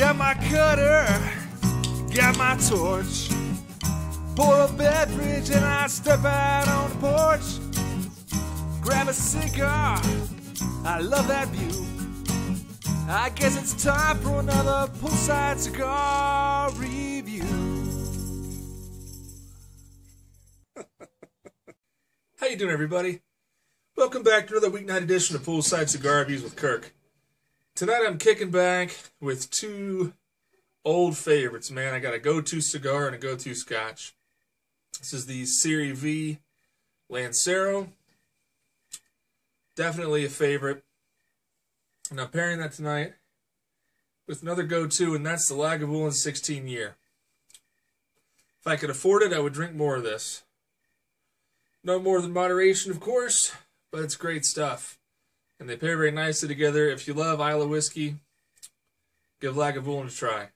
Got my cutter, got my torch. Pour a beverage and I step out on the porch. Grab a cigar, I love that view. I guess it's time for another Poolside Cigar Review. How you doing, everybody? Welcome back to another weeknight edition of Poolside Cigar Reviews with Kirk. Tonight I'm kicking back with two old favorites, man. I got a go-to cigar and a go-to scotch. This is the Serie V Lancero. Definitely a favorite. And I'm pairing that tonight with another go-to, and that's the Lagavulin 16 year. If I could afford it, I would drink more of this. No more than moderation, of course, but it's great stuff. And they pair very nicely together. If you love Islay whiskey, give Lagavulin a try.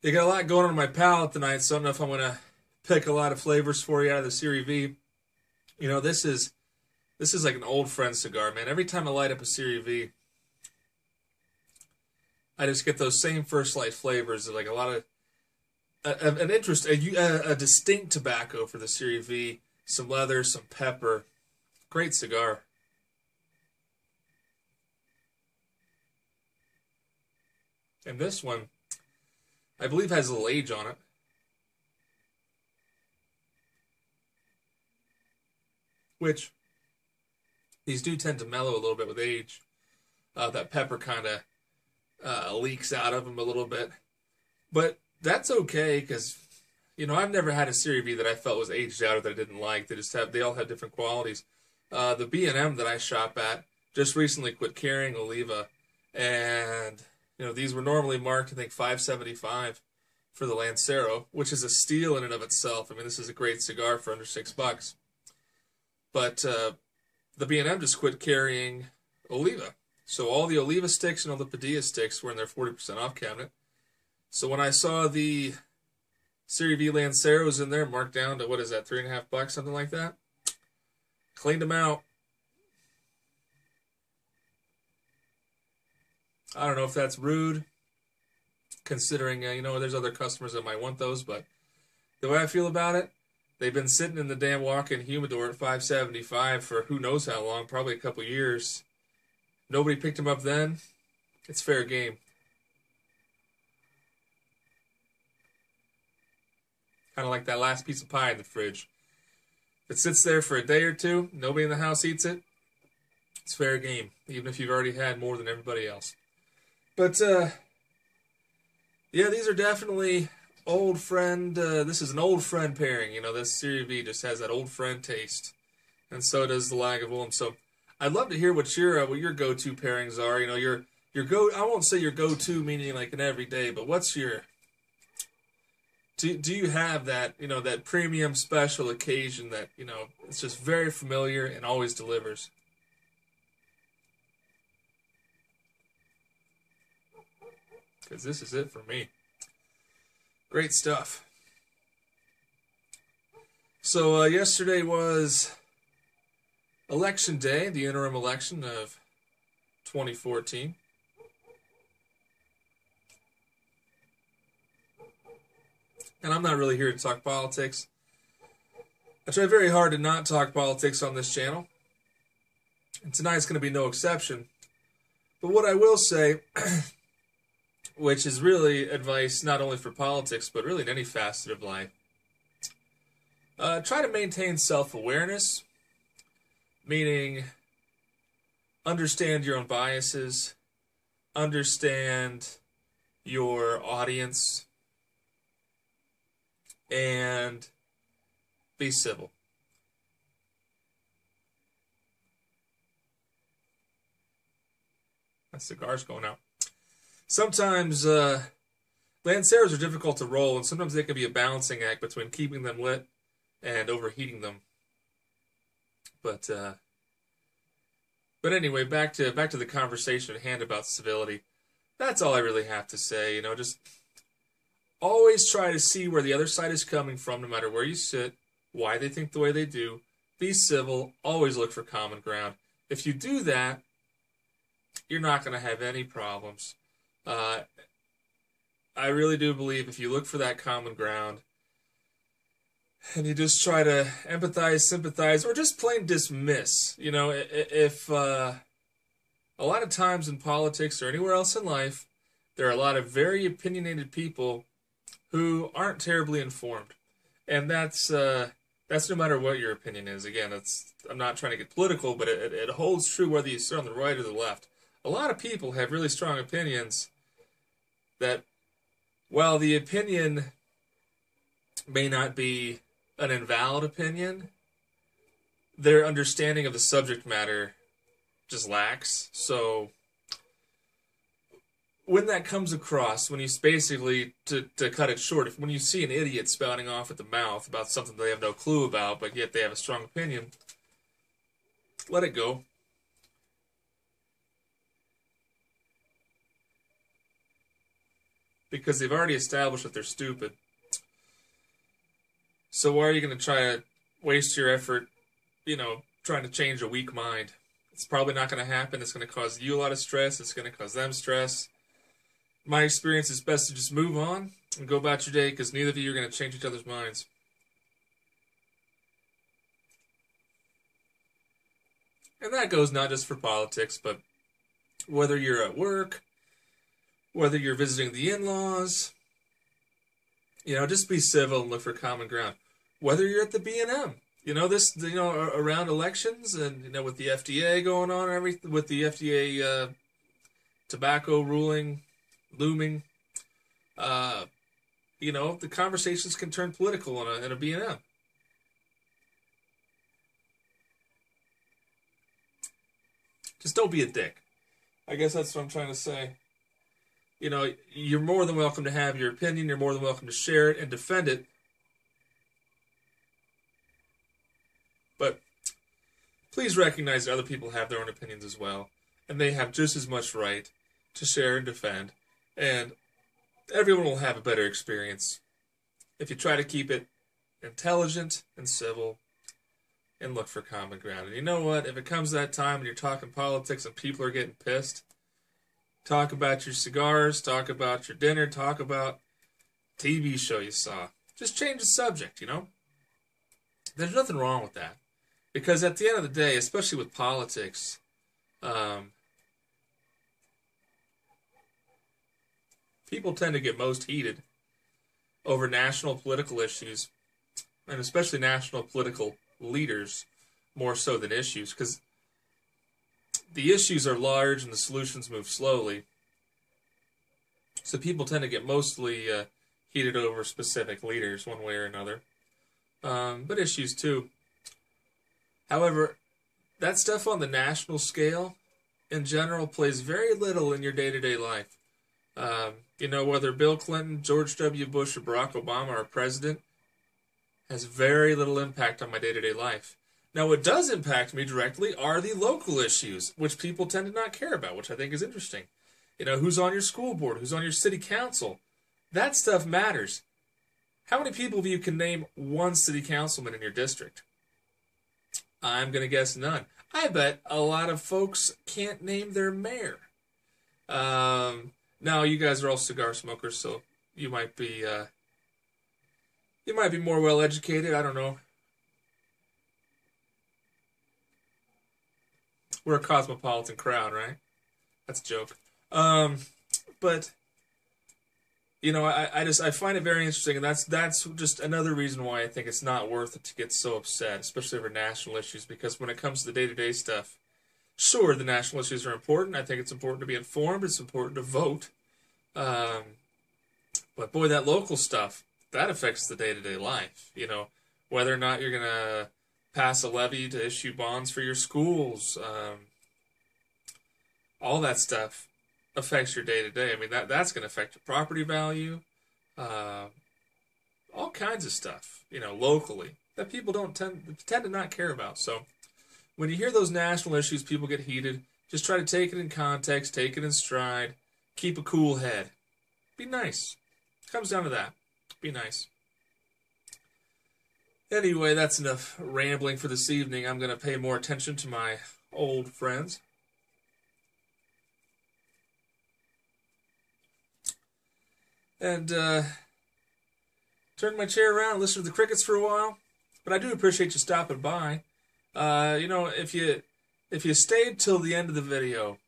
You got a lot going on my palate tonight, so I don't know if I'm going to pick a lot of flavors for you out of the Serie V. You know, this is like an old friend cigar, man. Every time I light up a Serie V, I just get those same first light flavors of like a lot of a distinct tobacco for the Serie V, some leather, some pepper. Great cigar. And this one, I believe, has a little age on it. Which, these do tend to mellow a little bit with age. That pepper kind of leaks out of them a little bit. But that's okay, because, you know, I've never had a Serie V that I felt was aged out or that I didn't like. They all have different qualities. The B&M that I shop at just recently quit carrying Oliva, and you know, these were normally marked, I think, $5.75 for the Lancero, which is a steal in and of itself. I mean, this is a great cigar for under $6. But the B&M just quit carrying Oliva. So all the Oliva sticks and all the Padilla sticks were in their 40% off cabinet. So when I saw the Serie V Lanceros in there marked down to, what is that, $3.50, something like that? Cleaned them out. I don't know if that's rude, considering, you know, there's other customers that might want those, but the way I feel about it, they've been sitting in the damn walk-in humidor at $5.75 for who knows how long, probably a couple years. Nobody picked them up then. It's fair game. Kind of like that last piece of pie in the fridge. If it sits there for a day or two, nobody in the house eats it, it's fair game, even if you've already had more than everybody else. But, yeah, these are definitely old friend, this is an old friend pairing. You know, this Serie V just has that old friend taste. And so does the Lagavulin. So I'd love to hear what your go-to pairings are. You know, I won't say your go-to meaning like an everyday, but what's your, do you have that, you know, that premium special occasion that, you know, it's just very familiar and always delivers? Because this is it for me. Great stuff. So yesterday was Election Day, the interim election of 2014. And I'm not really here to talk politics. I try very hard to not talk politics on this channel. And tonight's going to be no exception. But what I will say, which is really advice not only for politics, but really in any facet of life, try to maintain self-awareness, meaning understand your own biases, understand your audience, and be civil. That cigar's going out. Sometimes Lanceros are difficult to roll, and sometimes they can be a balancing act between keeping them lit and overheating them. But anyway, back to the conversation at hand about civility. That's all I really have to say. You know, just always try to see where the other side is coming from, no matter where you sit, why they think the way they do. be civil, always look for common ground. If you do that, you're not going to have any problems. I really do believe if you look for that common ground and you just try to empathize, sympathize, or just plain dismiss, if a lot of times in politics or anywhere else in life, there are a lot of very opinionated people who aren't terribly informed. And that's no matter what your opinion is. Again, I'm not trying to get political, but it holds true whether you sit on the right or the left. A lot of people have really strong opinions that, while the opinion may not be an invalid opinion, their understanding of the subject matter just lacks. So when that comes across, when you basically, to cut it short, when you see an idiot spouting off at the mouth about something they have no clue about, but yet they have a strong opinion, let it go. Because they've already established that they're stupid. So why are you going to try to waste your effort, trying to change a weak mind? It's probably not going to happen. It's going to cause you a lot of stress. It's going to cause them stress. My experience is best to just move on and go about your day, because neither of you are going to change each other's minds. And that goes not just for politics, but whether you're at work, whether you're visiting the in-laws, just be civil and look for common ground. Whether you're at the B&M, around elections and, with the FDA going on and everything, with the FDA tobacco ruling looming, the conversations can turn political in a B&M. Just don't be a dick. I guess that's what I'm trying to say. You're more than welcome to have your opinion. You're more than welcome to share it and defend it. But please recognize that other people have their own opinions as well. And they have just as much right to share and defend. And everyone will have a better experience if you try to keep it intelligent and civil and look for common ground. And you know what? If it comes that time and you're talking politics and people are getting pissed, talk about your cigars, talk about your dinner, talk about TV show you saw. Just change the subject, There's nothing wrong with that. Because at the end of the day, especially with politics, people tend to get most heated over national political issues, and especially national political leaders, more so than issues, because the issues are large and the solutions move slowly. So people tend to get mostly heated over specific leaders one way or another. But issues too. However, that stuff on the national scale, in general, plays very little in your day-to-day life. Whether Bill Clinton, George W. Bush, or Barack Obama are president, has very little impact on my day-to-day life. Now, what does impact me directly are the local issues, which people tend to not care about, which I think is interesting. Who's on your school board, who's on your city council. That stuff matters. How many people of you can name one city councilman in your district? I'm going to guess none. I bet a lot of folks can't name their mayor. Now, you guys are all cigar smokers, so you might be more well-educated. I don't know. We're a cosmopolitan crowd, right? That's a joke. But I find it very interesting, and that's just another reason why I think it's not worth it to get so upset, especially over national issues, because when it comes to the day-to-day stuff, sure, the national issues are important. I think it's important to be informed. It's important to vote. But boy, that local stuff, that affects the day-to-day life. Whether or not you're going to pass a levy to issue bonds for your schools, all that stuff affects your day-to-day. I mean, that's going to affect your property value, all kinds of stuff, locally, that people don't tend to not care about. So when you hear those national issues, people get heated. Just try to take it in context, take it in stride, keep a cool head. Be nice. It comes down to that. Be nice. Anyway, that's enough rambling for this evening. I'm going to pay more attention to my old friends. And turn my chair around and listen to the crickets for a while. But I do appreciate you stopping by. If you stayed till the end of the video,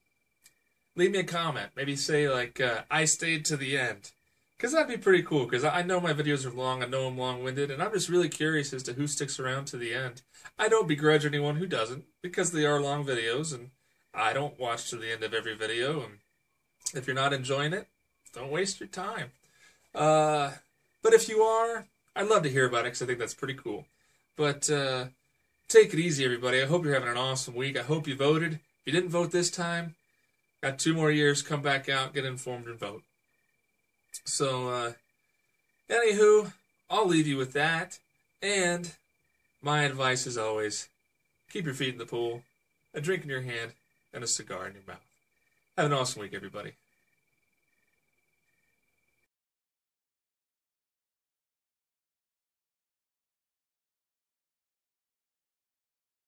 leave me a comment. Maybe say, like, I stayed to the end. Because that'd be pretty cool, because I know my videos are long, I know I'm long-winded, and I'm just really curious as to who sticks around to the end. I don't begrudge anyone who doesn't, because they are long videos, and I don't watch to the end of every video, and if you're not enjoying it, don't waste your time. But if you are, I'd love to hear about it, because I think that's pretty cool. But take it easy, everybody. I hope you're having an awesome week. I hope you voted. If you didn't vote this time, got 2 more years, come back out, get informed, and vote. So, anywho, I'll leave you with that. And my advice is always, keep your feet in the pool, a drink in your hand, and a cigar in your mouth. Have an awesome week, everybody.